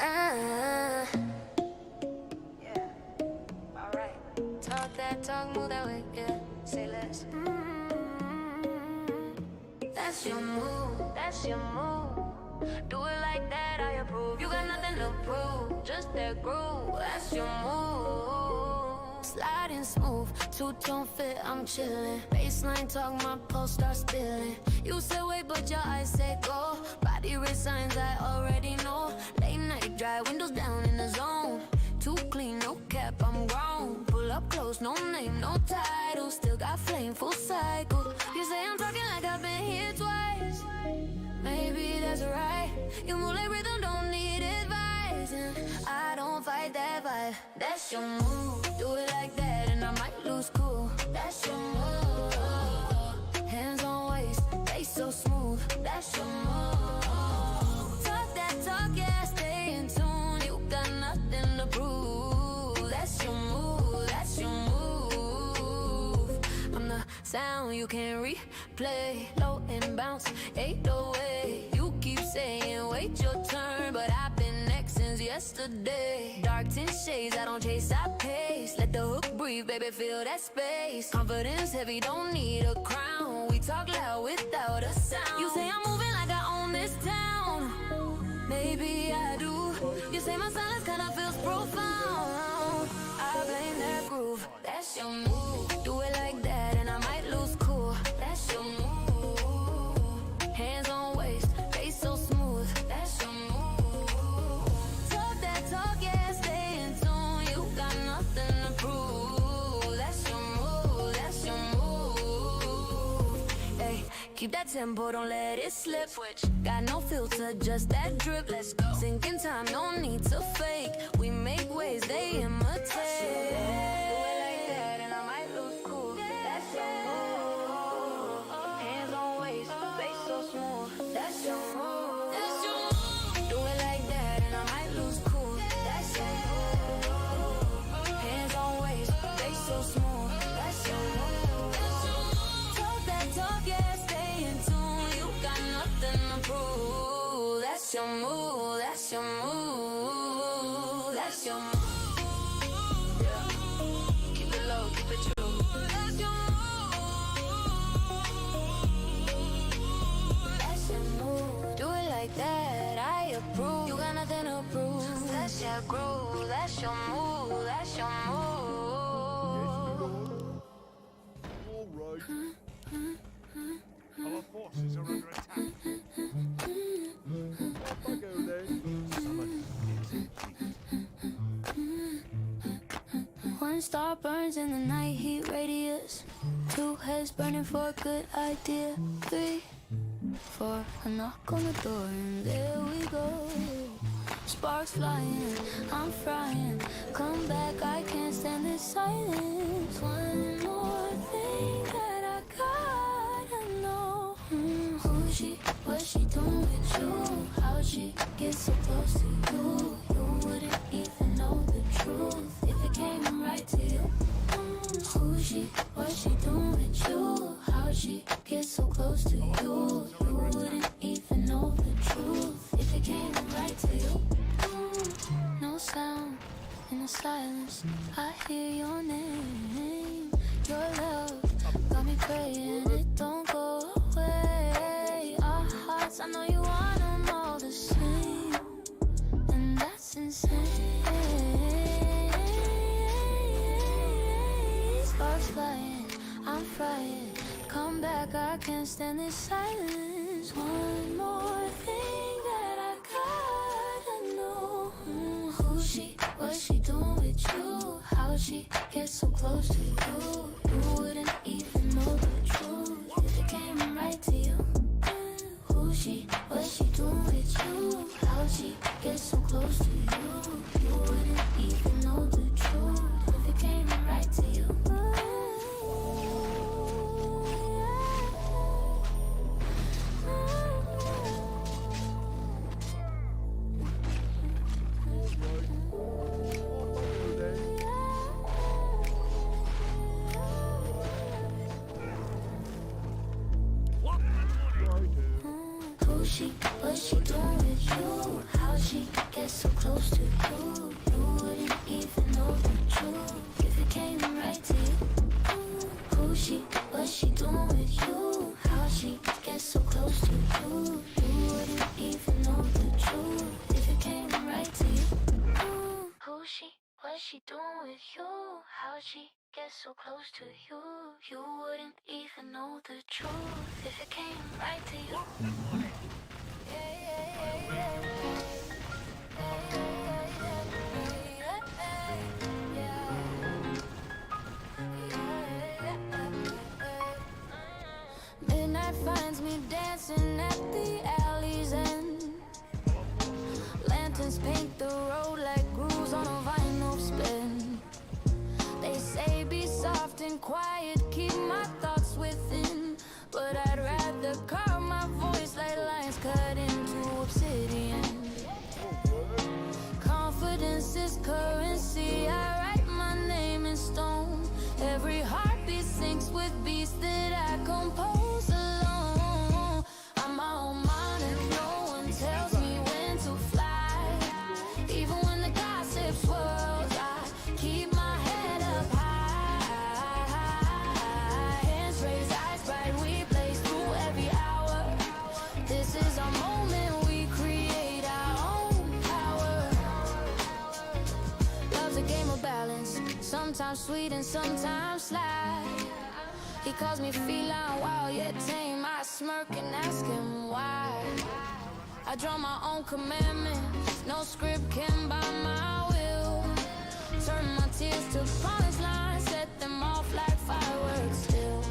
Yeah, alright. Talk that talk, move that way, yeah. Say less. That's your move, that's your move. Do it like that, I approve. You got nothing to prove, just that groove. That's your move. Sliding smooth, two-tone fit, I'm chillin'. Baseline talk, my pulse starts spilling. You said wait, but your eyes said go. Body read signs I already know. Late night drive, windows down in the zone. Too clean, no cap, I'm grown. Pull up close, no name, no title. Still got flame, full cycle. You say I'm talking like I've been here twice. Maybe that's right. You move like rhythm, don't need advice. And I don't fight that vibe. That's your move. Do it like that and I might lose cool. That's your move. Hands on waist, face so smooth. That's your move. Talk that talk, yeah, stay in tune. You got nothing to prove. That's your move, that's your move. I'm the sound you can't replay. Low and bounce, 808. You keep saying wait your turn, but I've been next since yesterday. Dark 10 shades, I don't chase, I pace. Let the hook breathe, baby, feel that space. Confidence heavy, don't need a crown. We talk loud without a sound. You say I'm moving like I own this town. Maybe I do. You say my silence kinda feels profound. I blame that groove. That's your move. Do it like that and I might lose cool. That's your move. Hands on waist, face so smooth. That's your move. Talk that talk, yeah, stay in tune. You got nothing to prove. That's your move, that's your move. Hey, keep that tempo, don't let it slip. Switch. Got no filter, just that drip. Let's go. Sinking time, no need to fake. We make waves, they imitate. Do it like that and I might lose cool. That's your move. Hands on waist, face so smooth. That's your move. That's your move. Do it like that and I might lose cool. That's your move. Hands on waist, face so smooth. That's your move. Talk that talk, yeah, stay in tune. You got nothing to prove. That's your move. That's your move. That's your move. Yeah. Keep it low, keep it true. That's your move. That's your move. Do it like that, I approve. You got nothing to prove. That's your groove. That's your move. That's your move. All right. Our forces are under attack. Off I go then. Summon is complete. One star burns in the night heat radius. Two heads burning for a good idea. 3, 4, a knock on the door and there we go. Sparks flying, I'm frying. Come back, I can't stand this silence. One more thing that I gotta know. Who's she? What's she doing with you? How'd she get so close to you? You wouldn't even know the truth if it came right to you. Who's she? What's she doing with you? How'd she get so close to you? You wouldn't even know the truth if it came right to you. No sound in the silence, I hear your name. Your love got me praying it don't go away. Our hearts, I know you want them all the same, and that's insane. Sparks flying, I'm frying. Come back, I can't stand this silence. One more thing that I gotta know. Who's she? What's she doing with you? How'd she get so close to you? You wouldn't even know the truth if it came right to you. Who's she? What's she doing with you? How'd she get so close to you? You wouldn't even know the truth if it came right to you. she? What's she doing with you? How she get so close to you? You wouldn't even know the truth if it came right to you. Who's she? What's she doing with you? How she get so close to you? You wouldn't even know the truth if it came right to you. Who's she? What's she doing with you? How she get so close to you? You wouldn't even know the truth if it came right to you. Midnight finds me dancing at the alley's end. Lanterns paint the road like grooves on a vinyl spin. They say be soft and quiet, keep my thoughts within. But I'd rather carve my voice like lines cut into obsidian. Confidence is currency, I write my name in stone. Every heartbeat syncs with beats that I compose alone. I'm my own monarch, no one tells me when to fly. Even when the gossip swirls, I keep my head up high. Hands raised, eyes bright, we blaze through every hour. This is our moment, we create our own power. Love's a game of balance, sometimes sweet and sometimes sly. He calls me feline, wild yet tame. I smirk and ask him why. I draw my own commandments, no script can buy my will. Turn my tears to punchlines, set them off like fireworks still.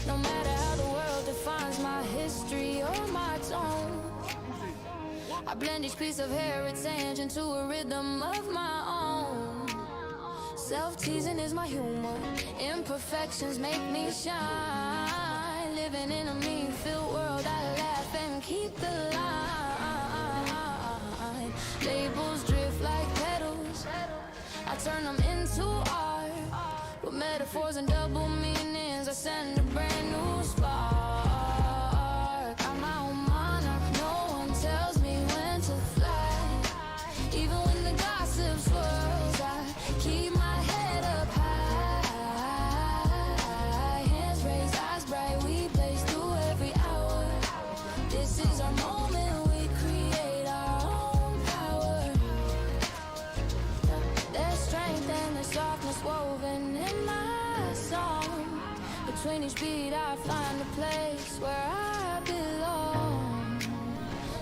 No matter how the world defines my history or my tone, I blend each piece of heritage into a rhythm of my own. Self-teasing is my humor, imperfections make me shine. Living in a mean-filled world, I laugh and keep the line. Labels drift like petals, I turn them into art. With metaphors and double meanings, I send a brand new spark. I'm my own monarch, no one tells me when to fly. Even when the gossip swirls, I keep my head up high. Hands raised, eyes bright, we blaze through every hour. This is our moment, we create our own power. There's strength and there's softness woven in my song. Between each beat I find a place where I belong.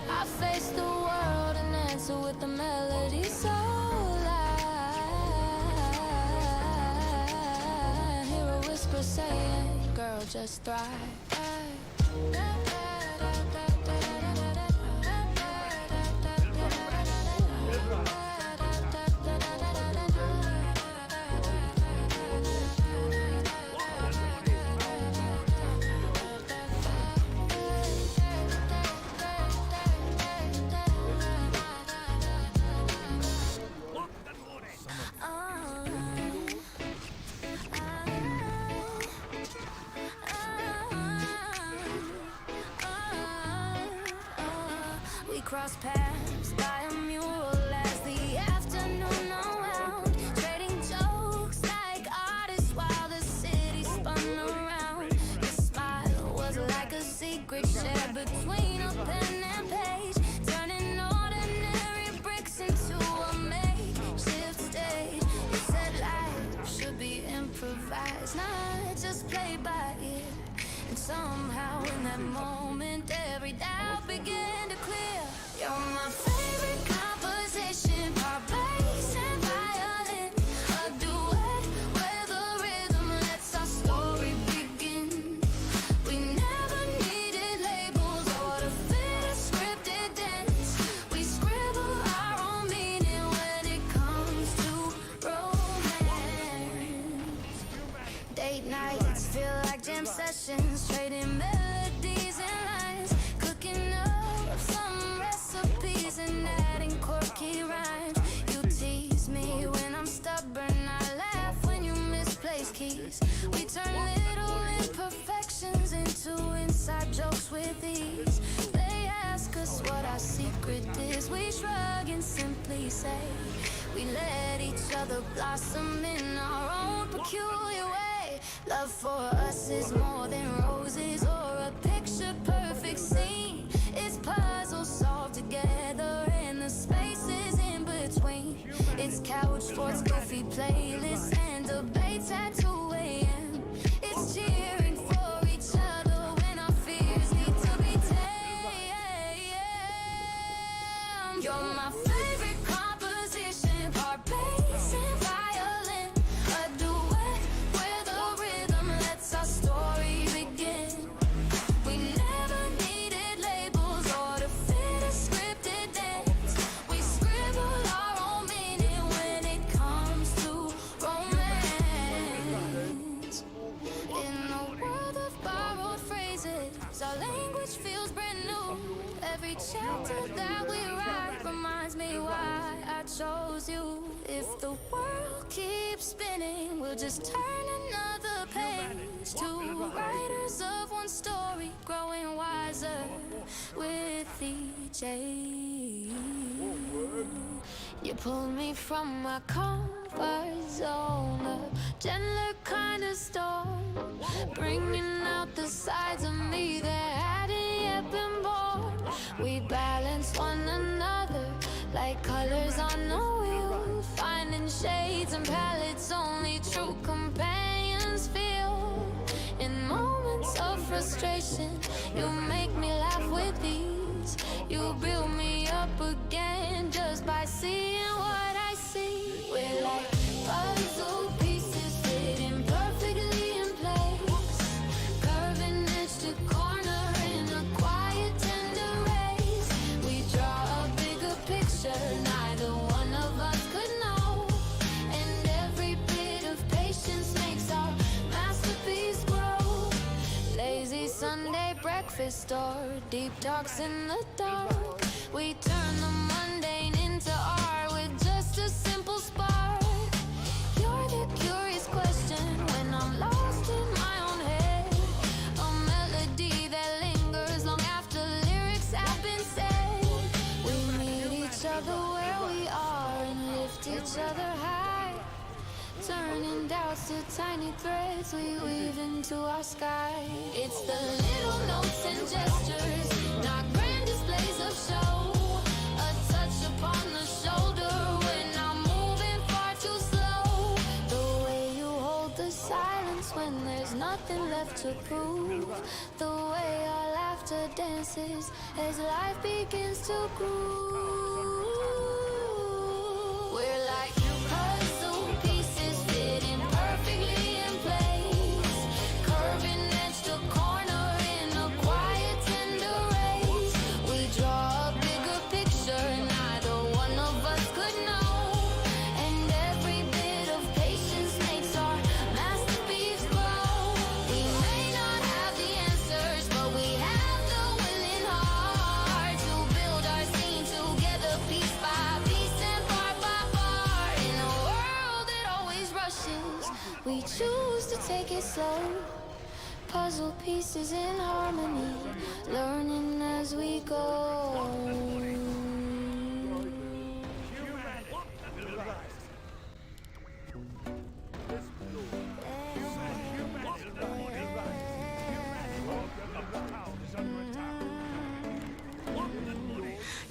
I face the world and answer with the melody so loud. Hear a whisper saying, girl, just thrive. We cross paths by a mural as the afternoon unwound, trading jokes like artists while the city spun around. Your smile was like a secret shared between a pen and page, turning ordinary bricks into a makeshift stage. You said life should be improvised, not just played by ear. And somehow in that moment every doubt began to clear. You're my favorite composition, part bass and violin, a duet where the rhythm lets our story begin. We never needed labels or to fit a scripted dance. We scribble our own meaning when it comes to romance. Date nights feel like jam sessions, trading melodies and lines, cooking up say. We let each other blossom in our own peculiar way. Love for us is more than roses or a picture perfect scene. It's puzzles solved together and the spaces in between. It's couch sports, goofy playlists, and debates at 2 a.m. It's cheering for each other when our fears need to be tamed. You're my favorite composition, part bass and violin, a duet where the rhythm lets our story begin. We never needed labels or to fit a scripted dance. We scribble our own meaning when it comes to romance. In a world of borrowed phrases, our language feels brand new. Every chapter that we write reminds me why I chose you. If the world keeps spinning, we'll just turn another page. 2 writers of one story, growing wiser with each age. You pulled me from my comfort zone, a gentler kind of storm, bringing out the sides of me that hadn't yet been born. We balance one another like colors on a wheel, finding shades and palettes only true companions feel. In moments of frustration, you make me laugh with ease. You build me up again just by seeing what I see. We're like puzzle pieces fitting perfectly in place, curving edge to corner in a quiet, tender race. We draw a bigger picture neither one of us could know, and every bit of patience makes our masterpiece grow. Lazy Sunday breakfast or deep talks in the dark. We turn the mundane into art with just a simple spark. You're the curious question when I'm lost in my own head, a melody that lingers long after lyrics have been said. We meet each other where we are and lift each other high, turning doubts to tiny threads we weave into our sky. It's the little notes and gestures, not grand displays of show, a touch upon the shoulder when I'm moving far too slow. The way you hold the silence when there's nothing left to prove, the way our laughter dances as life begins to groove. We're like puzzle pieces fitting perfectly in place, curving edge to corner in a quiet, tender race. We draw a bigger picture neither one of us could know, and every bit of patience makes our masterpiece grow. We may not have the answers, but we have the willing heart to build our scene together, piece by piece and part by part. In a world that always rushes, we choose to take it slow, puzzle pieces in harmony, learning as we go.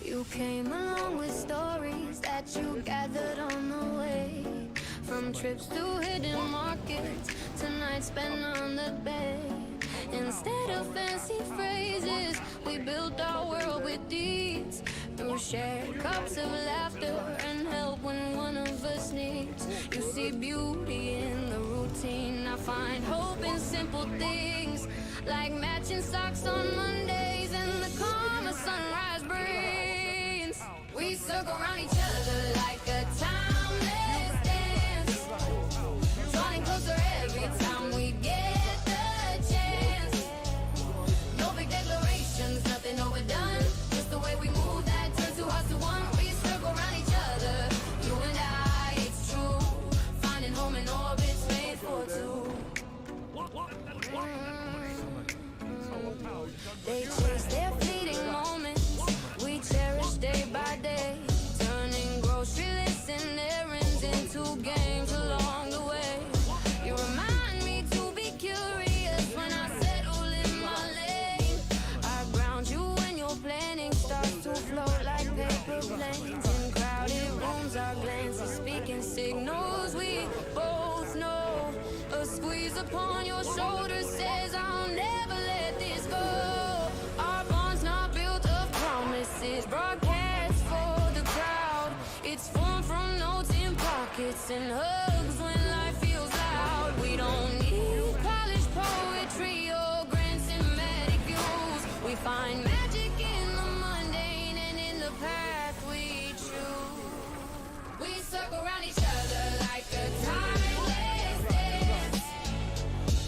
You came along with stories that you gathered on the way, from trips to hidden markets to nights spent on the bay. Instead of fancy phrases, we built our world with deeds, through shared cups of laughter and help when one of us needs. You see beauty in the routine, I find hope in simple things, like matching socks on Mondays and the calm a sunrise brings. We circle around each other like a timeless dance, drawing closer every time we get the chance. No big declarations, nothing overdone, just the way we move that turns two hearts to one. We circle around each other, you and I, it's true, finding home in orbits made for two. They upon your shoulders says I'll never let this go. Our bond's not built of promises, broadcast for the crowd. It's formed from notes in pockets and hugs when life feels loud. We don't need polished poetry or grand cinematic views. We find magic in the mundane and in the path we choose. We circle around each other like a timeless dance,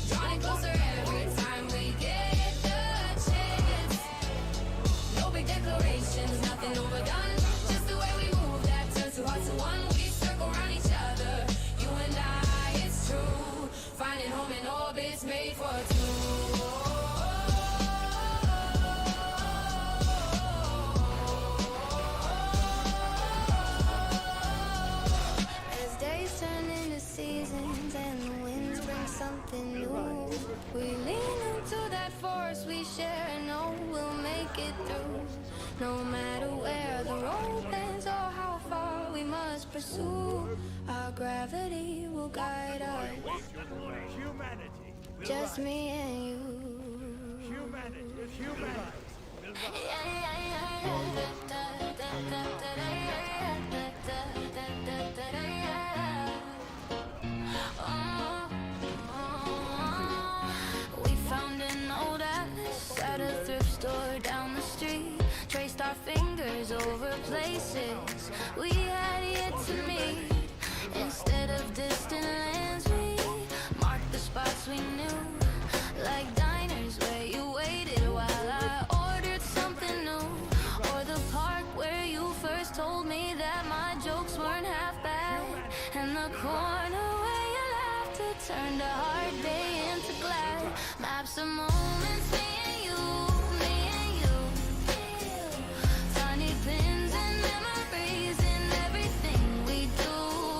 drawing closer every time we get the chance. No big declarations, nothing overdone, just the way we move that turns two hearts to one. We circle around each other, you and I, it's true, finding home in orbits made for two. As days turn into seasons and the winds bring something new, we lean into that force we share and know we'll make it through. No matter where the road bends or how far we must pursue, our gravity will guide us. Humanity. Just me and you. Humanity. We found an old atlas at a thrift store down the street. Traced our fingers over places we had yet to meet. Instead of distant lands, we marked the spots we knew, like diners where you waited while I ordered something new, or the park where you first told me that my jokes weren't half bad, and the corner where you laughed to turn a hard day into glad. Maps of moments, me and you, me and you. Tiny pins and memories in everything we do.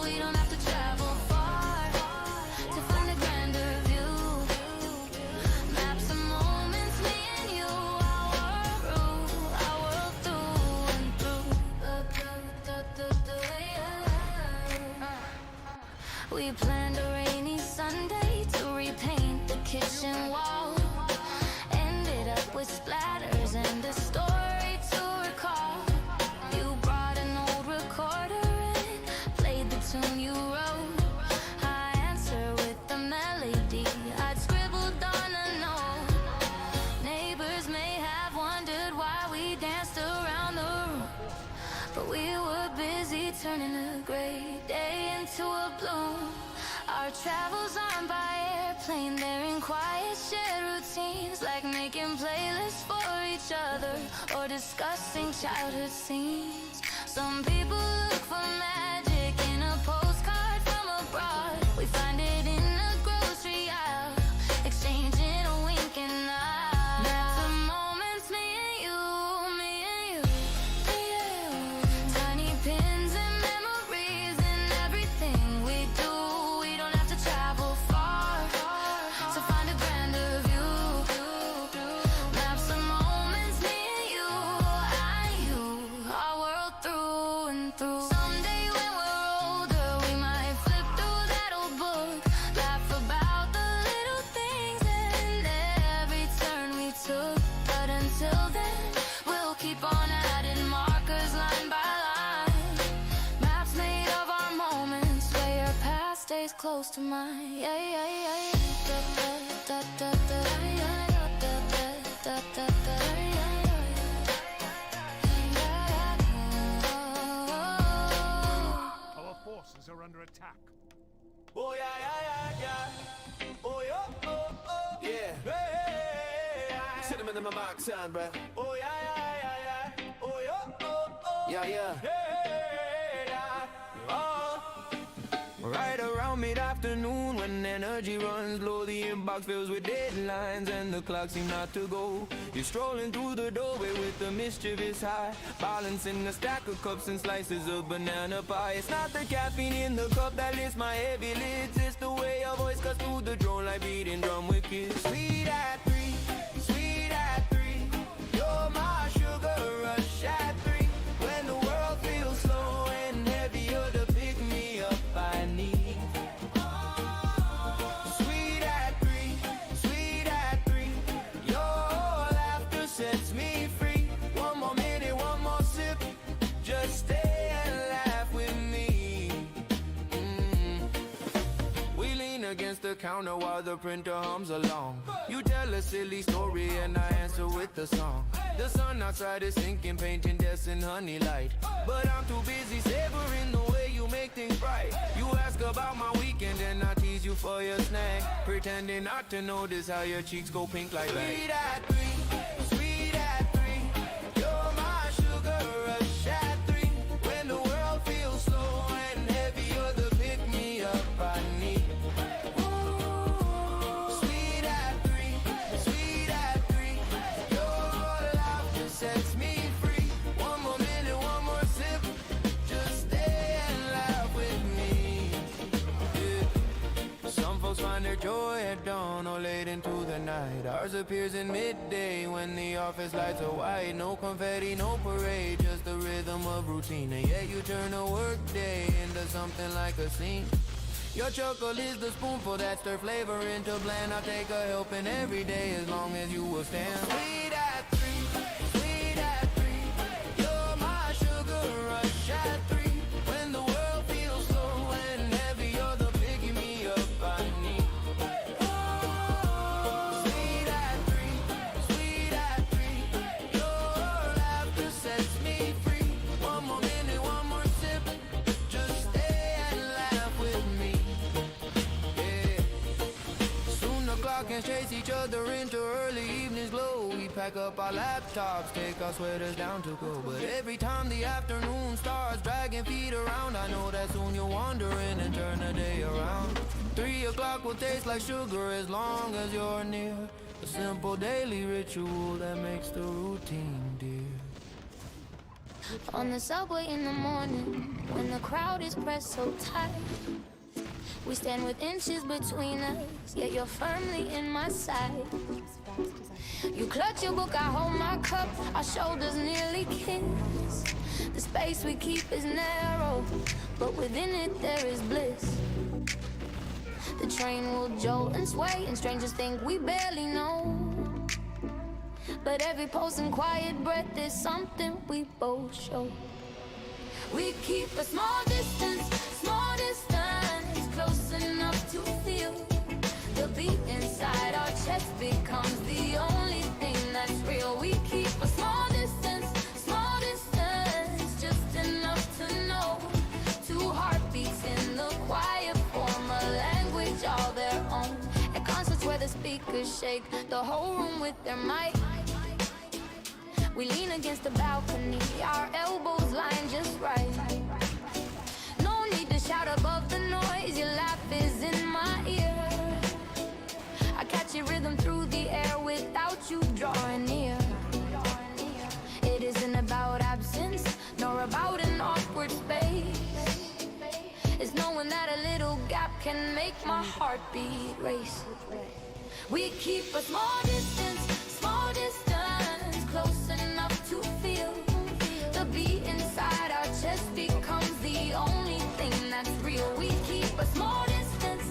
We don't have to travel far to find a grander view. Maps of moments, me and you, our world through and through. We planned a rainy Sunday to repaint the kitchen wall. Ended up with splatters and a story to recall. You brought an old recorder and played the tune you wrote. I answer with the melody I'd scribbled on a note. Neighbors may have wondered why we danced around the room, but we were busy turning a gray day into a bloom. Our travels aren't by airplane, they're in quiet shared routines, like making playlists for each other or discussing childhood scenes. Some people look for magic in a postcard from abroad. We find it in a grocery aisle, exchanging a wink and nod. Maps of moments, me and you, me and you, me and you. Tiny pins and memories in everything we do. We don't have to travel far to find a grander view. Maps of moments, me and you, I and you, our world through and through. Someday when we're older, we might flip through that old book, laugh about the little things and every turn we took. But until then, we'll keep on adding markers line by line. Maps made of our moments, where your past stays close to mine. Yeah, yeah, yeah. Da, da, da, da, yeah, da, da, da, da, yeah, yeah. Our forces are under attack. Oh yeah, yeah, yeah, yeah. Oh yeah, oh, yeah. Hey, sit 'em in my box sound, bruh. Oh yeah, yeah, yeah, yeah. Oh yeah, oh, yeah, yeah. Hey, yeah. Oh. Right around mid-afternoon when energy runs low, the inbox fills with deadlines and the clock seems not to go. You're strolling through the doorway with the mischievous high, balancing a stack of cups and slices of banana pie. It's not the caffeine in the cup that lifts my heavy lids, it's the way your voice cuts through the drone like beating drum with kids. Sweet at 3, sweet at 3, you're my sugar rush at 3. When the world feels slow and heavy, you're the pick me up I need. Sweet at counter while the printer hums along. You tell a silly story and I answer with a song. The sun outside is sinking, painting deaths in honey light. But I'm too busy savoring the way you make things bright. You ask about my weekend and I tease you for your snack, pretending not to notice how your cheeks go pink like that. Sweet at 3, sweet at 3. You're my sugar rush at 3. When the world feels slow and heavy, you're the pick-me-up I need. Sweet at 3, sweet at 3. Your laughter sets me free. One more minute, one more sip. Just stay and laugh with me. Yeah. Some folks find their joy at dawn or late into the night. Ours appears in midday when the office lights are white. No confetti, no parade, just the rhythm of routine. And yet you turn a work day into something like a scene. Your chuckle is the spoonful that stir flavor into blend. I'll take a helping every day as long as you will stand. Sweet at 3, sweet at 3. You're my sugar rush at 3. When the world feels slow and heavy, you're the picking me up I need. Sweet at 3, sweet at 3. Your laughter sets me free. One more minute, one more sip. Just stay and laugh with me. Yeah. Soon the clock can chase each other into early evening's glow. We pack up our laptops, take our sweaters down to go. But every time the afternoon starts dragging feet around, I know that soon you'll wander in and turn the day around. 3 o'clock will taste like sugar as long as you're near. A simple daily ritual that makes the routine dear. On the subway in the morning, when the crowd is pressed so tight, we stand with inches between us, yet you're firmly in my sight. You clutch your book, I hold my cup, our shoulders nearly kiss. The space we keep is narrow, but within it there is bliss. The train will jolt and sway, and strangers think we barely know. But every pulse and quiet breath is something we both show. We keep a small distance, close enough to feel the beat inside our chest becomes the only thing that's real. We keep a small distance, just enough to know. 2 heartbeats in the quiet form a language all their own. At concerts where the speakers shake the whole room with their mic, we lean against the balcony, our elbows lying just right. No need to shout above the noise, your laugh is in my ear. I catch your rhythm through the air without you drawing near. It isn't about absence, nor about an awkward space. It's knowing that a little gap can make my heartbeat race. We keep a small distance, close enough to feel the beat inside our chest becomes the only thing that's real. We keep a small distance,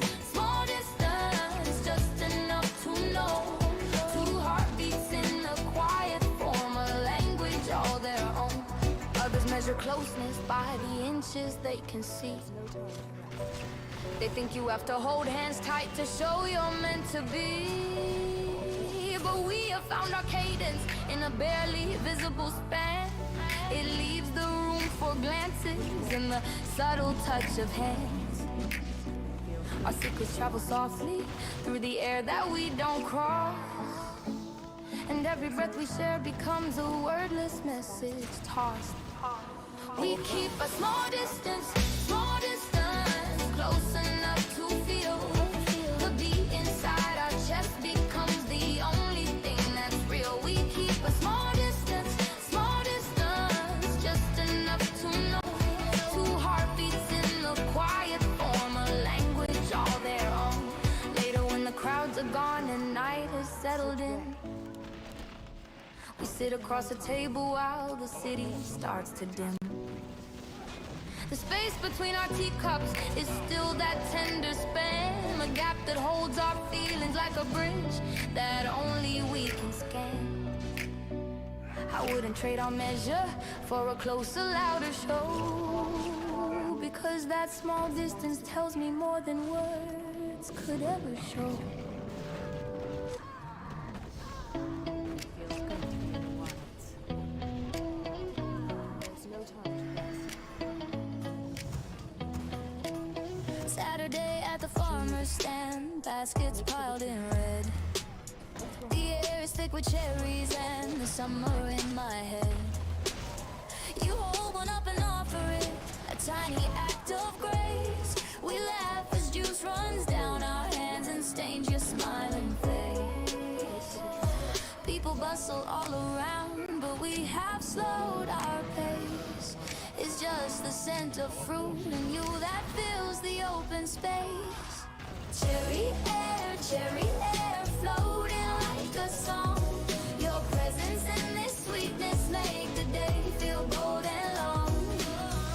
just enough to know. 2 heartbeats in the quiet form a language all their own. Others measure closeness by the inches they can see. They think you have to hold hands tight to show you're meant to be. But we have found our cadence in a barely visible span. It leaves the room for glances and the subtle touch of hands. Our secrets travel softly through the air that we don't cross. And every breath we share becomes a wordless message tossed. We keep a small distance, close enough to feel the beat inside our chest becomes the only thing that's real. We keep a small distance, just enough to know. 2 heartbeats in the quiet form a language all their own. Later when the crowds are gone and night has settled in, we sit across the table while the city starts to dim. The space between our teacups is still that tender span, a gap that holds our feelings like a bridge that only we can scan. I wouldn't trade our measure for a closer, louder show, because that small distance tells me more than words. words could ever show. Saturday at the farmer's stand, baskets piled in red. The air is thick with cherries and the summer in my head. You hold one up and offer it, a tiny act of grace. We laugh as juice runs down our hands and stains your smiling face. People bustle all around, but we have slowed our pace. It's just the scent of fruit and you that fills the open space. Cherry air, floating like a song. Your presence and this sweetness make the day feel golden long.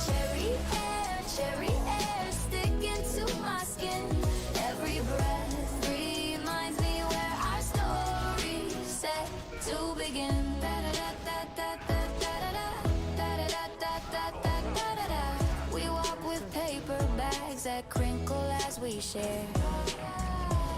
Cherry air, sticking to my skin. Every breath reminds me where our story's set to begin. We walk with paper bags that crinkle as we share.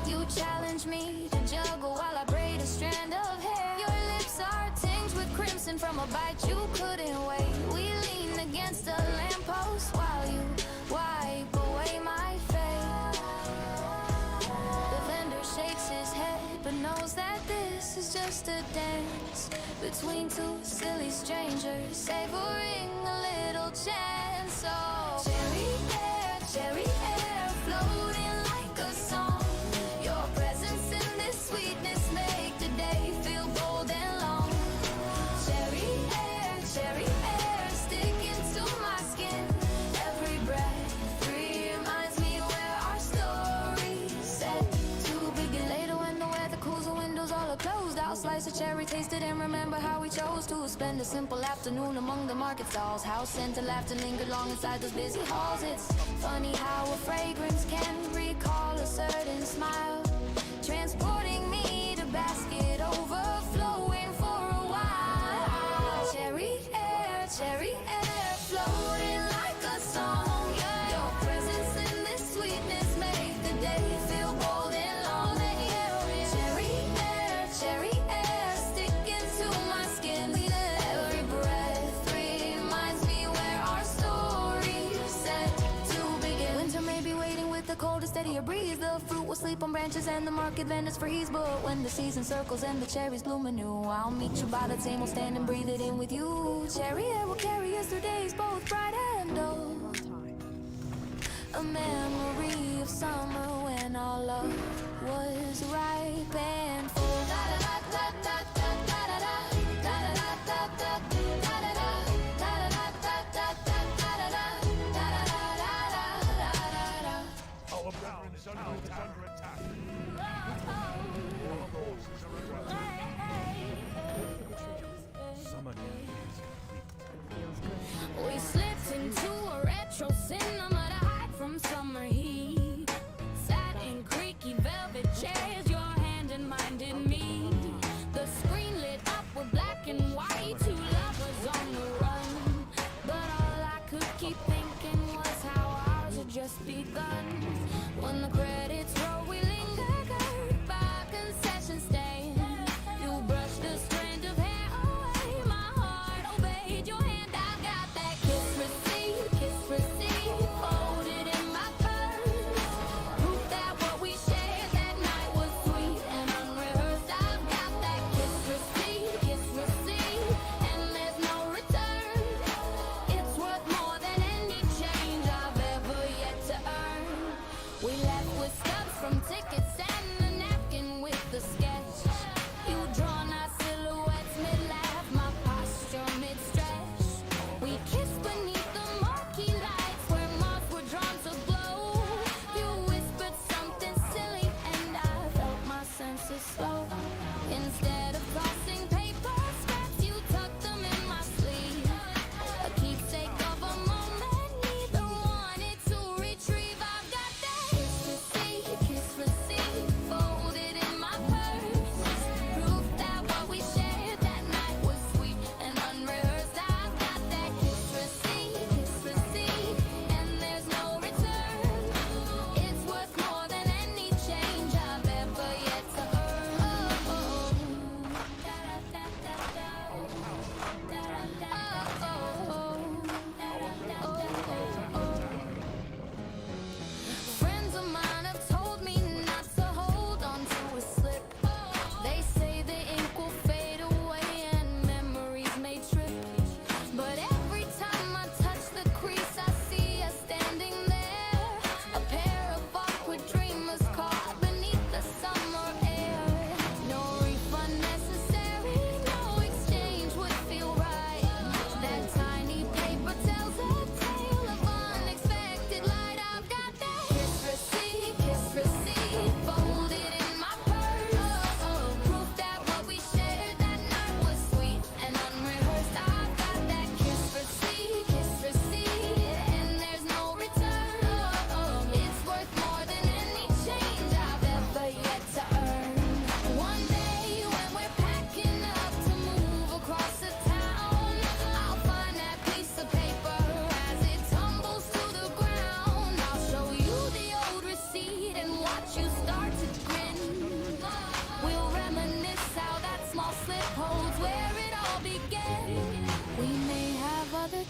You challenge me to juggle while I braid a strand of hair. Your lips are tinged with crimson from a bite you couldn't wait. We lean against a lamppost while you wipe away my face. The vendor shakes his head but knows that this is just a dance between two silly strangers, savoring a little chance. So cherry air, floating like a song. Your presence and this sweetness make the day feel golden long. Cherry air, sticking to my skin. Every breath reminds me where our story's set to begin. Later when the weather cools, the windows all are closed. I'll slice a cherry, taste it, and remember how we chose to spend a simple afternoon among the market stalls. House scent and laughter lingered long inside those busy halls. It's funny how a fragrance can recall a certain smile, transporting me to basket overflowing for a while. Cherry air, floating like a song. Your presence and this sweetness make the day feel golden long. Cherry air, sticking to my skin. Every breath reminds me where our story's set to begin. Winter may be waiting with the coldest steadier breeze. The fruit will sleep on branches and the market vendors freeze. But when the season circles and the cherries bloom anew, I'll meet you by the table, stand and breathe it in with you. Cherry air will carry us through days both bright and dull. A memory of summer when our love was ripe and full. Our ground is under attack. Our forces are under attack. Summon is complete. We slipped into a retro cinema to hide from summer heat. Sat in creaky velvet chairs, your hand and mine in me. The screen lit up with black and white, two lovers on the run. But all I could keep thinking was how ours had just begun. When the credits roll, we lingered by a concession stand. You brushed a strand of hair away, my heart obeyed your hand. I got that kiss receipt, folded in my purse. Proof that what we shared that night was sweet and unrehearsed. I've got that kiss receipt, and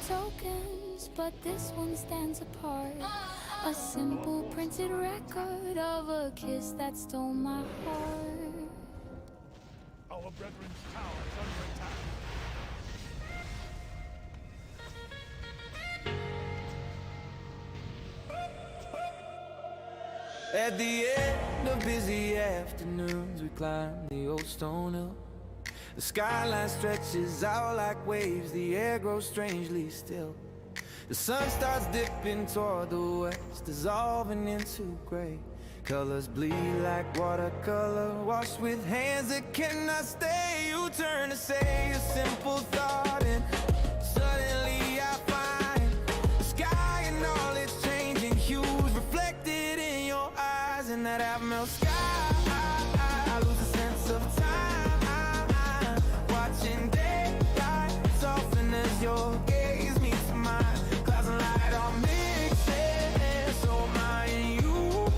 tokens, but this one stands apart. A simple printed record of a kiss that stole my heart. Our brethren's tower is under attack. At the end of busy afternoons, we climb the old stone hill. The skyline stretches out like waves, the air grows strangely still. The sun starts dipping toward the west, dissolving into gray. Colors bleed like watercolor, washed with hands that cannot stay. You turn to say a simple thought, and suddenly I find the sky and all its changing hues reflected in your eyes. In that abnormal sky, I lose a sense of time, watching daylight soften as your gaze meets mine. Clouds and light are mixing, so am I and you.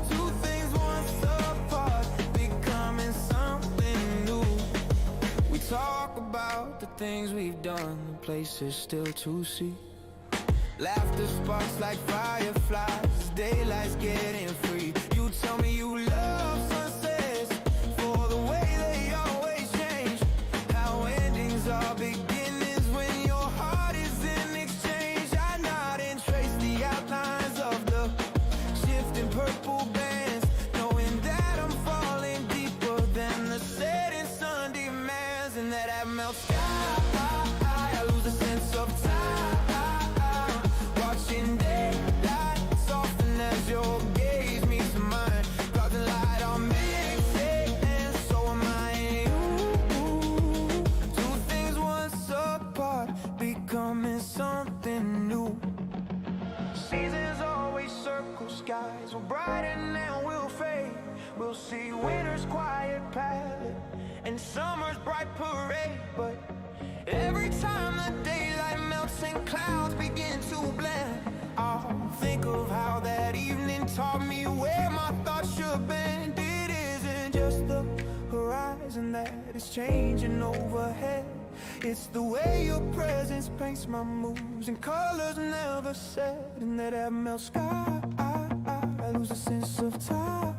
Two things once apart, becoming something new. We talk about the things we've done, the places still to see. Laughter sparks like fireflies, daylight's getting free. You tell me you love sunsets for the way they always change. How endings are beginnings when your heart is in exchange. I nod and trace the outlines of the shifting purple bands, knowing that I'm falling deeper than the setting sun demands. In that abnormal sky, I lose a sense of time, watching daylight soften as your gaze meets mine. Clouds and light are mixing, and so am I and you. Two things once apart, becoming something new. Seasons always circle skies, will brighten and will fade. We'll see winter's quiet palette and summer's bright parade. But every time the daylight melts and clouds begin to blend, I'll think of how that evening taught me where my thoughts should bend. It isn't just the horizon that is changing overhead, it's the way your presence paints my moves and colors never set. In that abnormal sky, I lose a sense of time,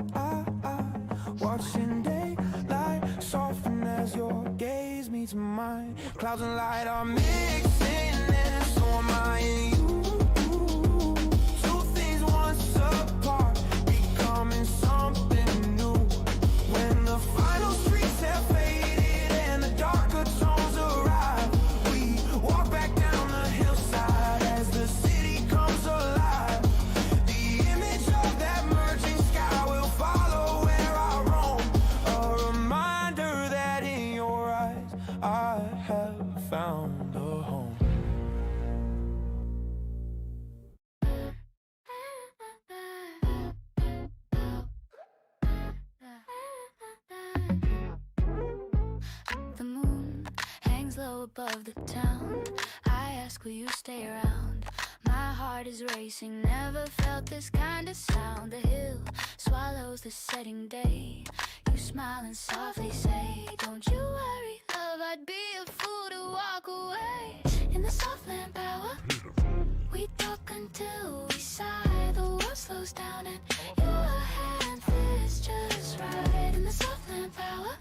watching daylight soften as your gaze meets mine. Clouds and light are mixing, and so am I and you. Two things once apart, becoming something new. When the final streets have faded and the darker tones arrive, we walk back down the hillside as the city comes alive. The image of that merging sky will follow where I roam, a reminder that in your eyes I have found a home. The moon hangs low above the town. I ask, will you stay around? My heart is racing, never felt this kind of sound. The hill swallows the setting day. You smile and softly say, don't you worry, love, I'd be a fool to walk away. In the soft land power, we talk until we sigh. The world slows down and your hand feels just right. In the soft land power,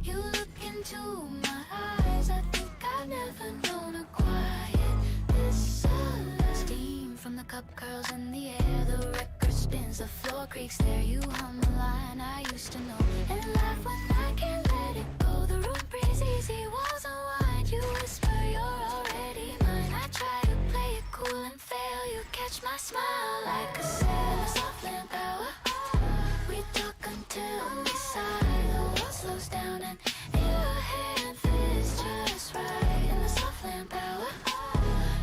you look into my eyes. I think I've never known a quiet this alive. Steam from the cup curls in the air. The record spins, the floor creaks there. You hum a line I used to know and laugh when I can't let it go. The room breathes easy, walls unwind. You whisper you're already mine. I try to play it cool and fail. You catch my smile like a sail. Soft land power, we talk until we sigh. The world slows down and your hand feels just right. In the soft land power,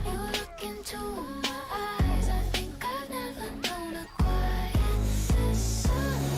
you look into my eyes. I think I've never known a quiet this alive.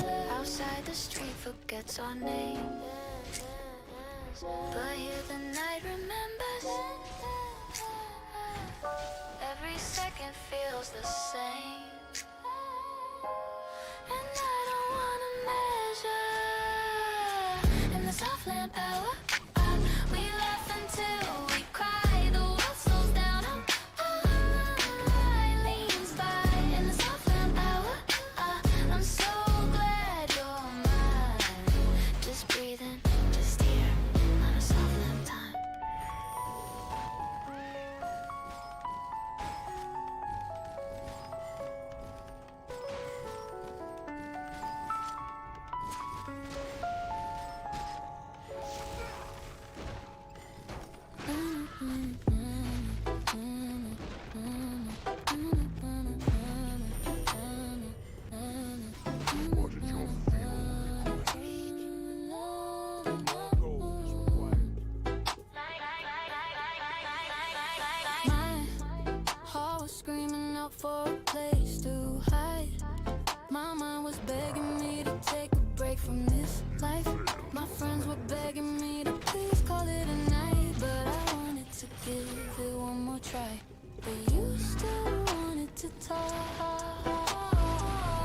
life. My friends were begging me to please call it a night, but I wanted to give it one more try. But you still wanted to talk.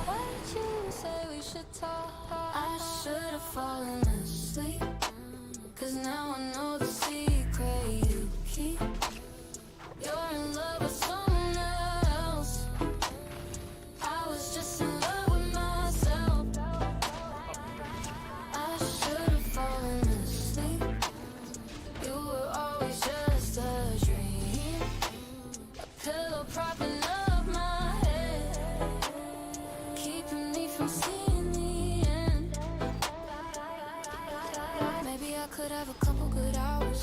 Why'd you say we should talk? I should've fallen asleep, 'cause now I know the secret you keep. You're in love with someone else. I was just in love with myself. I should've fallen asleep. You were always just a dream, a pillow propping up my head, keeping me from seeing the end. Maybe I could have a couple good hours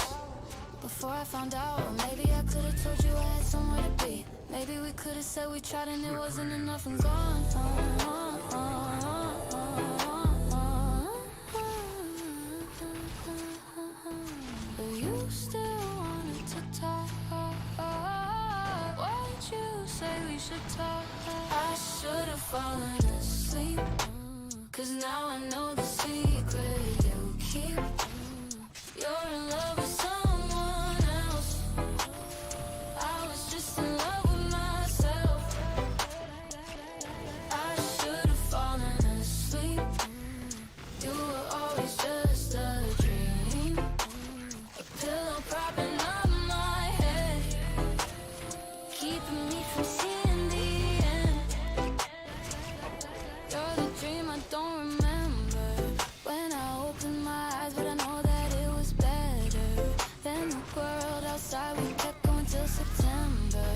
before I found out. Or maybe I could've told you I had somewhere to be. Maybe we could've said we tried and it wasn't enough and gone. But you still wanted to talk. Why'd you say we should talk? I should've fallen asleep, 'cause now I know the secret you keep. You're in love with someone else. I was just in love with myself. I should've fallen asleep. You were always just a dream, a pillow propping up my head, keeping me from seeing the end. You're the dream I don't remember when I opened my eyes, but I know that it was better than the world outside. We kept going till September,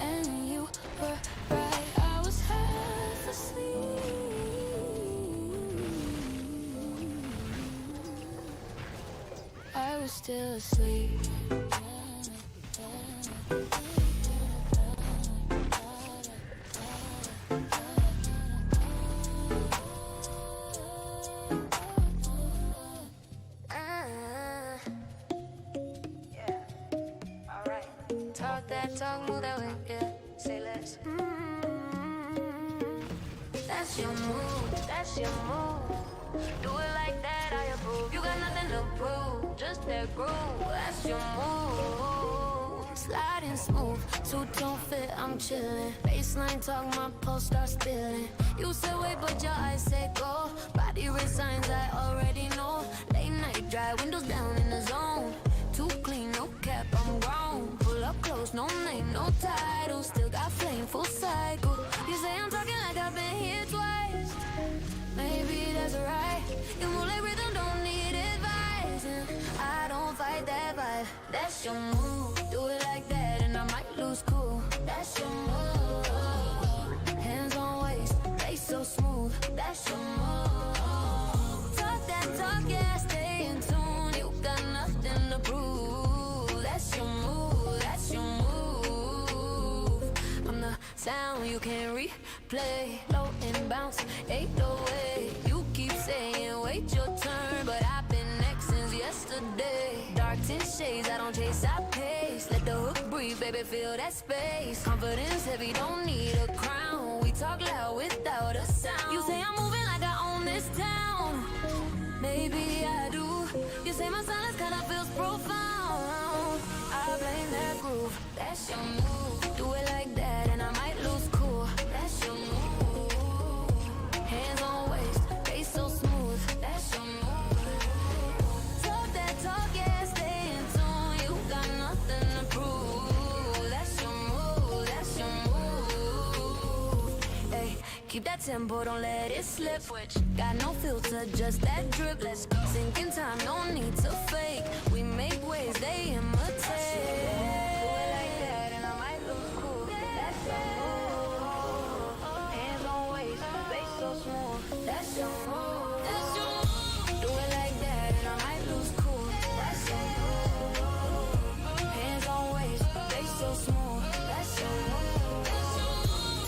and you were right, I was half asleep. I was still asleep. Talk that talk, move that way, yeah. Say less. That's your move, that's your move. Do it like that, I approve. You got nothing to prove, just that groove. That's your move. Sliding smooth, suit don't fit, I'm chillin'. Baseline talk, my pulse starts spilling. You said wait, but your eyes said go. Body resigns, I already know. Late night drive, windows down in the zone. Too clean, no cap, I'm grown. Pull up close, no name, no title. Still got flame, full cycle. You say I'm talking like I've been here twice. Maybe that's right. You move like rhythm, don't need advice. And I don't fight that vibe. That's your move. Do it like that and I might lose cool. That's your move. Hands on waist, face so smooth. That's your move. Talk that talk, yeah, stay in tune. You got nothing to prove. That's your move, that's your move. I'm the sound you can't replay. Low and bounce, 808. You keep saying wait your turn, but I've been next since yesterday. Dark 10 shades, I don't chase, I pace. Let the hook breathe, baby, feel that space. Confidence heavy, don't need a crown. We talk loud without a sound. You say I'm moving like I own this town. Maybe I do. You say my silence kinda feels profound. I blame that groove. That's your move. Do it like that and I might lose cool. That's your move. Hands on waist, face so smooth. That's your move. Talk that talk, yeah, stay in tune. You got nothing to prove. That's your move. That's your move. Hey, keep that tempo, don't let it slip. Got no filter, just that drip. Let's go. Sinking time, no need to fake. We make waves, they imitate. Do it like that and I might lose cool. That's your move. Hands on waist, face so smooth. That's your move. That's your move. Do it like that and I might lose cool. That's your move. Hands on waist, face so smooth. That's your move.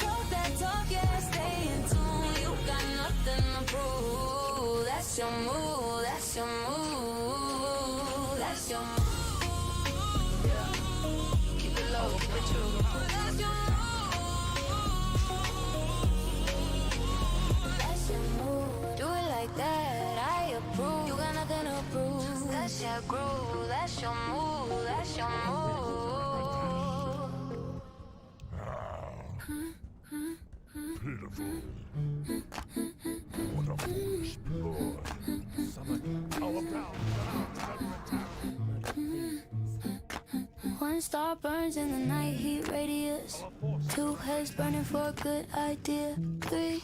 Talk that talk, yeah, stay in tune. You got nothing to prove. That's your move. That's your move. That's your move. Keep it low, keep it true. That's your move. That's your move. Do it like that, I approve. That's your groove, that's your move, that's your move. Pitiful. What a foolish ploy. Summon our bound One star burns in the night heat radius. 2 heads burning for a good idea. 3,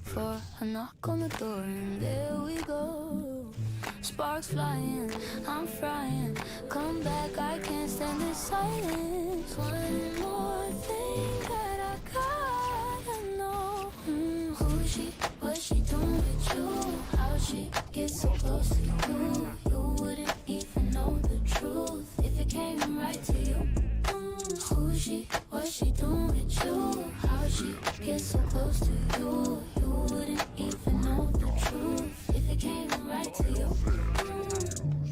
4, a knock on the door and there we go. Sparks flying, I'm frying. Come back, I can't stand this silence. One more thing that I gotta know. Who's she? What's she doing with you? How she get so close to you? You wouldn't even know the truth if it came right to you. Who's she? What's she doing with you? How she get so close to you? You wouldn't even know the truth if it came right to you.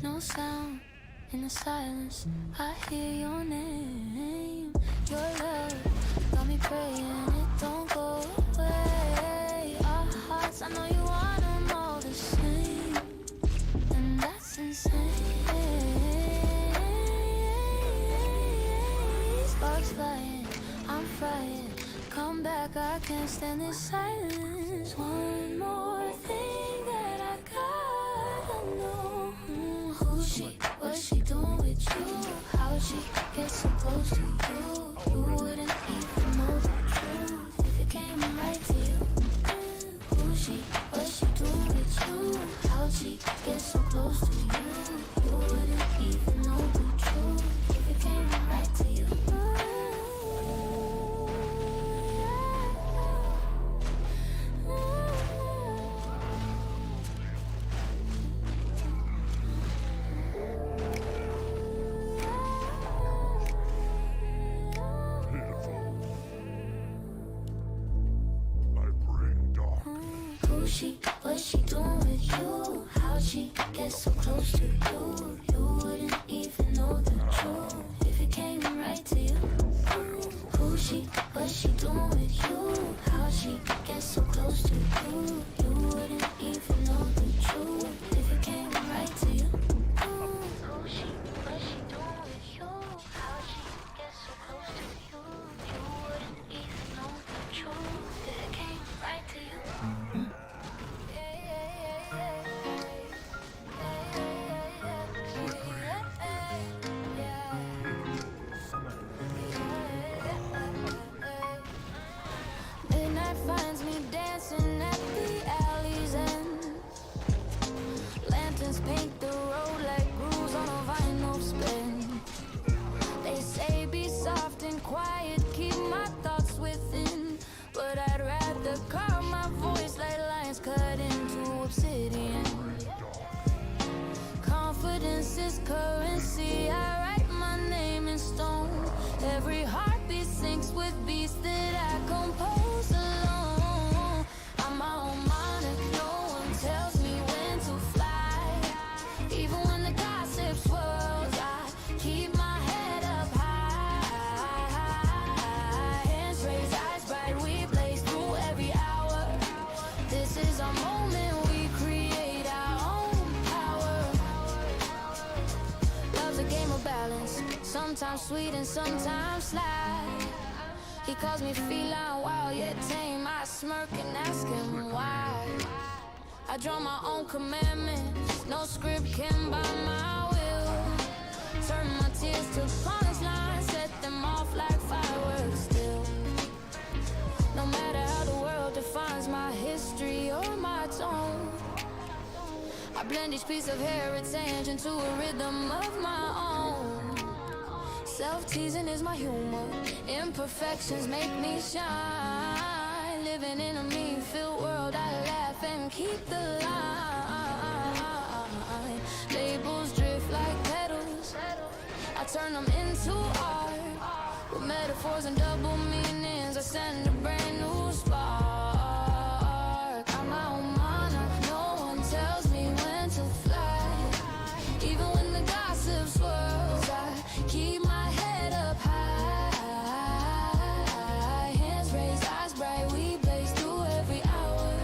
No sound in the silence. I hear your name. Your love got me praying it don't go away. Our hearts, I know you want them all the same, and that's insane. Sparks flying, I'm flying. Come back, I can't stand this silence. One more thing that I gotta know. Who's she? What's she doing with you? How she get so close to you? You wouldn't even know the truth if it came right to you. Who's she? What's she doing with you? How she get so close to you? You wouldn't even know the truth if it came right to you. Who's she? What's she doing with you? How she get so close to you? You wouldn't even know the truth if it came right to you. Who's she? What's she doing with you? How she get so close to you? You wouldn't even know the truth if it came right to you. Who's she? What's she doing with you? How she get so close to you? You wouldn't even know the truth if it came right to you. Midnight finds me dancing at the alley's end. Lanterns paint the road like grooves on a vinyl spin. They say be soft and quiet, keep my thoughts within. But I'd rather carve my voice like lines cut into obsidian. Confidence is currency, I write my name in stone. Every heartbeat syncs with beats that I compose alone. I'm my own monarch, no one tells me when to fly. Even when the gossip swirls, I keep my head up high. Hands raised, eyes bright, we blaze through every hour. This is our moment, we create our own power. Love's a game of balance, sometimes sweet and sometimes sly. He calls me feline, wild yet tame. I smirk and ask him why. I draw my own commandments, no script can buy my will. Turn my tears to punchlines, set them off like fireworks still. No matter how the world defines my history or my tone, I blend each piece of heritage into a rhythm of my own. Self-teasing is my humor, imperfections make me shine. Living in a mean-filled world, I laugh and keep the line. Labels drift like petals, I turn them into art. With metaphors and double meanings, I send a brand new spark. I'm my own monarch, no one tells me when to fly. Even when the gossip swirls, I keep my head up high. Hands raised, eyes bright, we blaze through every hour.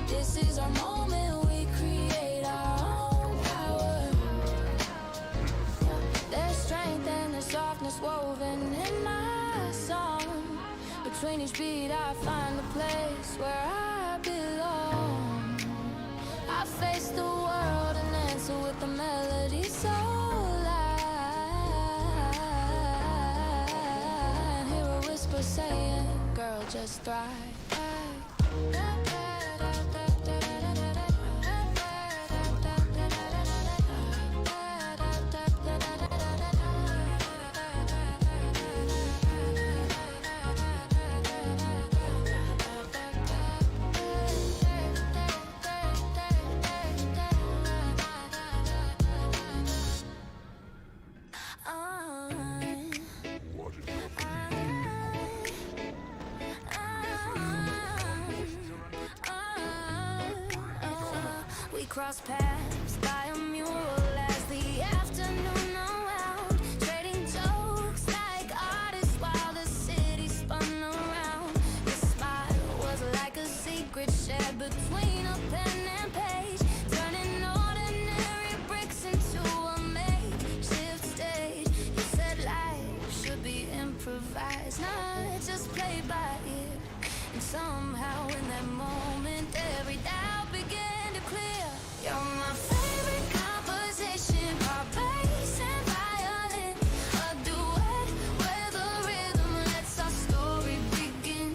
This is our moment, we create our own power. softness woven in my song. Between each beat I find a place where I belong. I face the world and answer with the melody so loud. Hear a whisper saying, girl, just thrive. We cross paths by a mural as the afternoon unwound, trading jokes like artists while the city spun around. Your smile was like a secret shared between a pen and page, turning ordinary bricks into a makeshift stage. You said life should be improvised, not just played by ear. And somehow in that moment every doubt began to clear. You're my favorite composition, our bass and violin, a duet where the rhythm lets our story begin.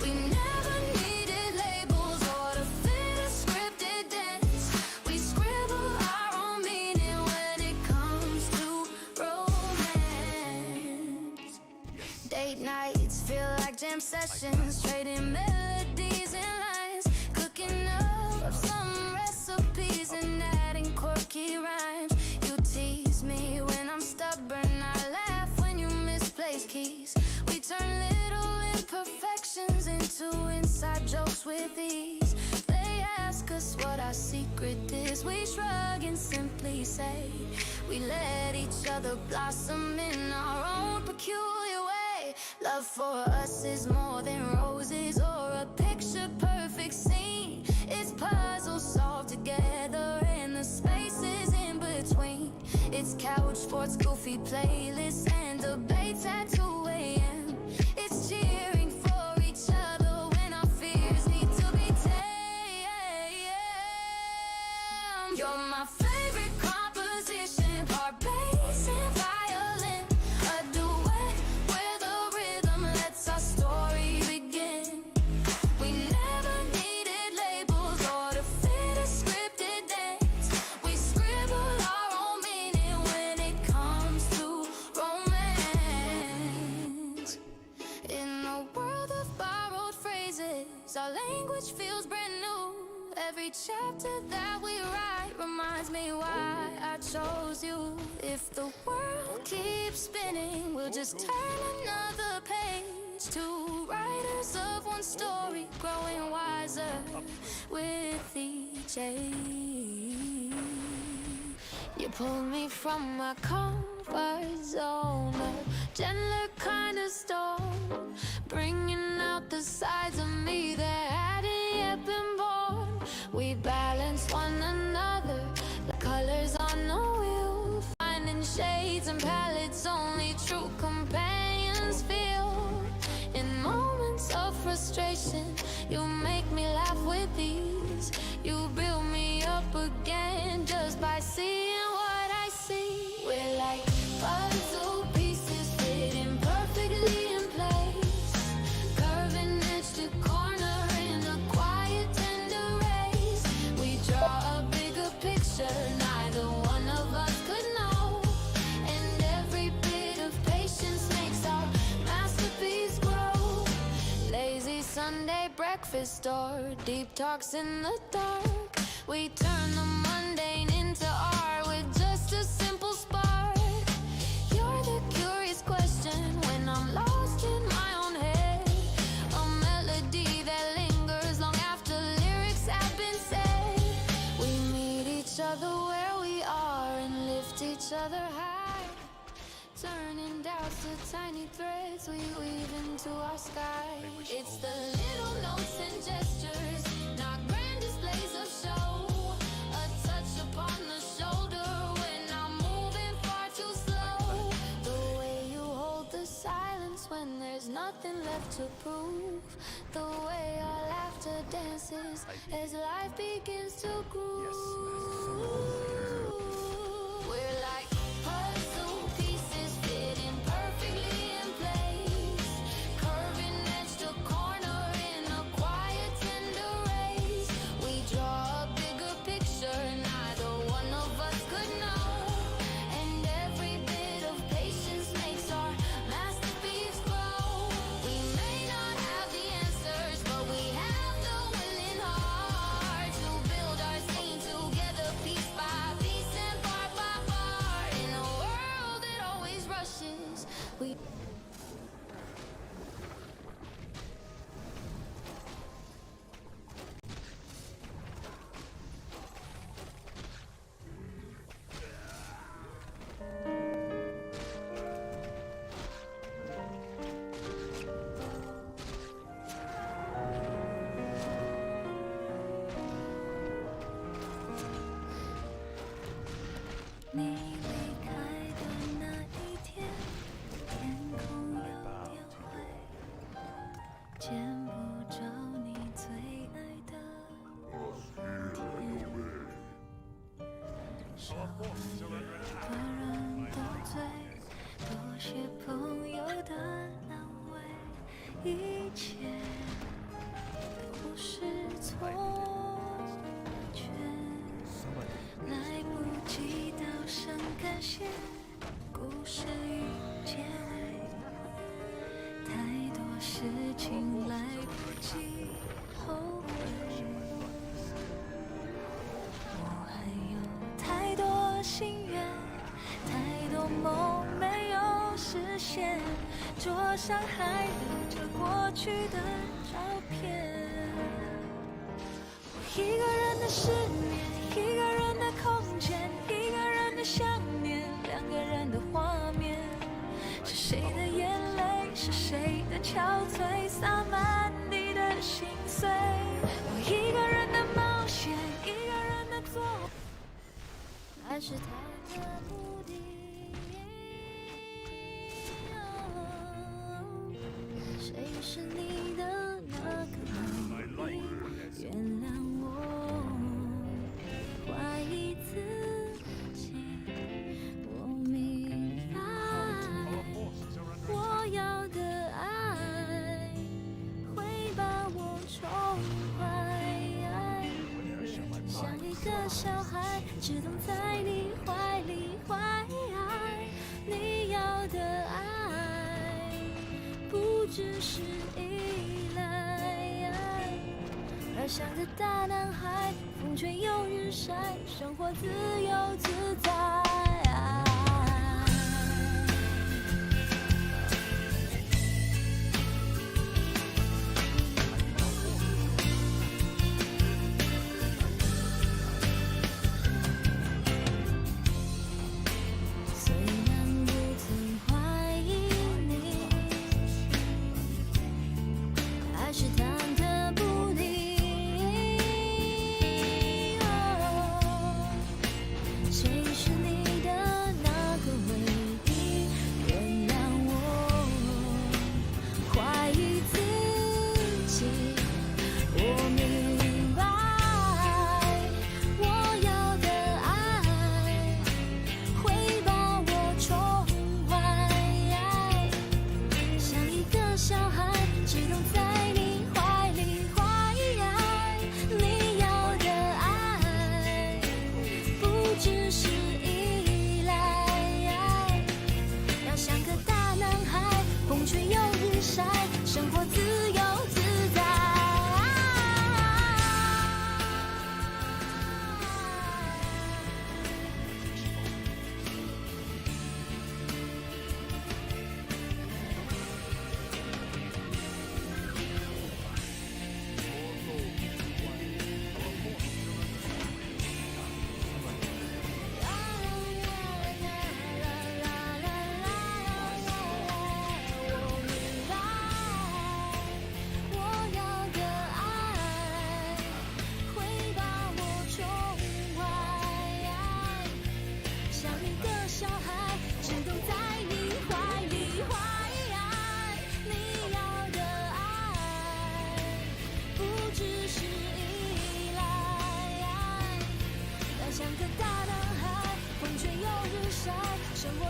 We never needed labels or to fit a scripted dance. We scribble our own meaning when it comes to romance. Date nights feel like jam sessions, trading melodies and lines, cooking up some recipes and adding quirky rhymes. You tease me when I'm stubborn, I laugh when you misplace keys. We turn little imperfections into inside jokes with ease. They ask us what our secret is, we shrug and simply say we let each other blossom in our own peculiar way. Love for us is more than roses or a picture perfect scene. It's puzzles solved together and the spaces in between. It's couch sports, goofy playlists and debates at 2 a.m. It's cheering for each other when our fears need to be tamed. You're my favorite composition, part bass and violin, a duet where the rhythm lets our story begin. We never needed labels or to fit a scripted dance. We scribble our own meaning when it comes to romance. In a world of borrowed phrases, our language feels brand new. Every chapter that we write reminds me why I chose you. If the world keeps spinning, we'll just turn another page. Two writers of one story, growing wiser with each age. You pulled me from my comfort zone, a gentler kind of storm, bringing out the sides of me that hadn't yet been born. We balance one another, the colors on the wheel, finding shades and palettes only true companions feel. In moments of frustration, you make me laugh with ease. You build me up again just by seeing what I see. We're like puzzle pieces fitting perfectly in place, curving edge to corner in a quiet tender race. We draw a bigger picture neither one of us could know, and every bit of patience makes our masterpiece grow. Lazy Sunday breakfast or deep talks in the dark, we turn the mundane into art with just a simple spark. You're the curious question when I'm lost in my own head, a melody that lingers long after lyrics have been said. We meet each other where we are and lift each other high, turning doubts to tiny threads we weave into our sky. It's the little notes and gestures, not grand displays of show, a touch upon the shoulder when I'm moving far too slow. The nothing left to prove. The way our laughter dances as life begins to groove. We're like puzzle pieces fitting perfectly in place, curving edge to corner in a quiet tender race. We draw a bigger picture neither one of us could know, and every bit of patience makes our masterpiece grow. We may not have the answers, but we have the willing heart to build our scene together, piece by piece and part by part. In a world that always rushes, we你离开的那一天，天空有点灰，见不着你最爱的天。少一个人的醉，多些朋友的安慰，一切都是错觉。来不及道声感谢，故事已结尾，太多事情来不及后悔。我还有太多心愿，太多梦没有实现，桌上还留着过去的照片。我一个人的失眠，一个人的空间，一个人的想念，两个人的画面。是谁的眼泪，是谁的憔悴，洒满你的心碎。我一个人的冒险，一个人的做，还是他的目的。谁是你的那个你？原谅我怀疑自己，我明白我要的爱会把我宠坏，像一个小孩只懂在你怀里怀。你要的爱不只是依赖，而像个大男孩，风吹又日晒，生活自由自在。虽然不曾怀疑你，还是忐忑不定。谁是你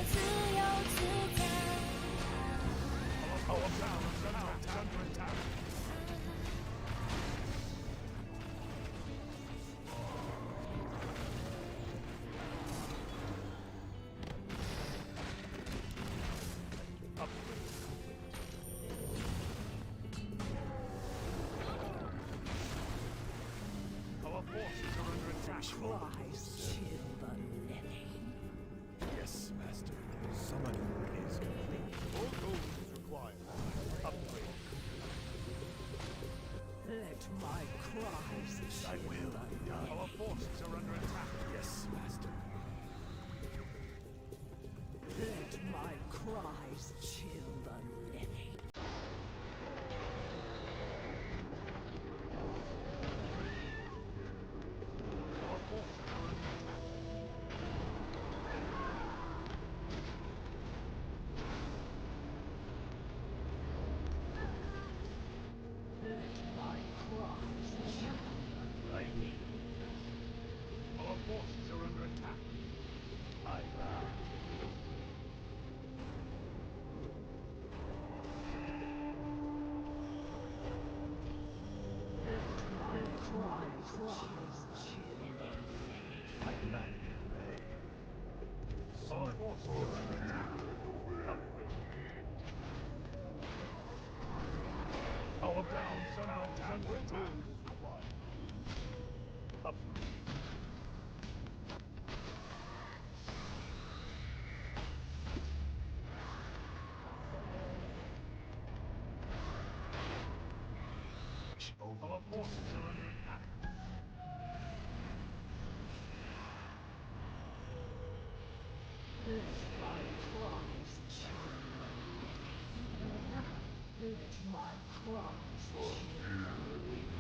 自由自在。Our town is under attack. Our forces are under attack. Cries chill the living. Yes, Master. Summoning is complete. More gold is required. Upgrade. Let my cries Thy chill will the be done. living. Our forces are under attack. Yes, Master. Let my cries chill the living. Our forces are under attack. Let my cries chill the living. Our forces are under attack. I vow. My cries chill the living. I gladly obey. Our forces are under attack. Upgrade. Our town is under attack. Upgrade. Our forces are under attack. Let my cries chill the living. Let my cries chill the living.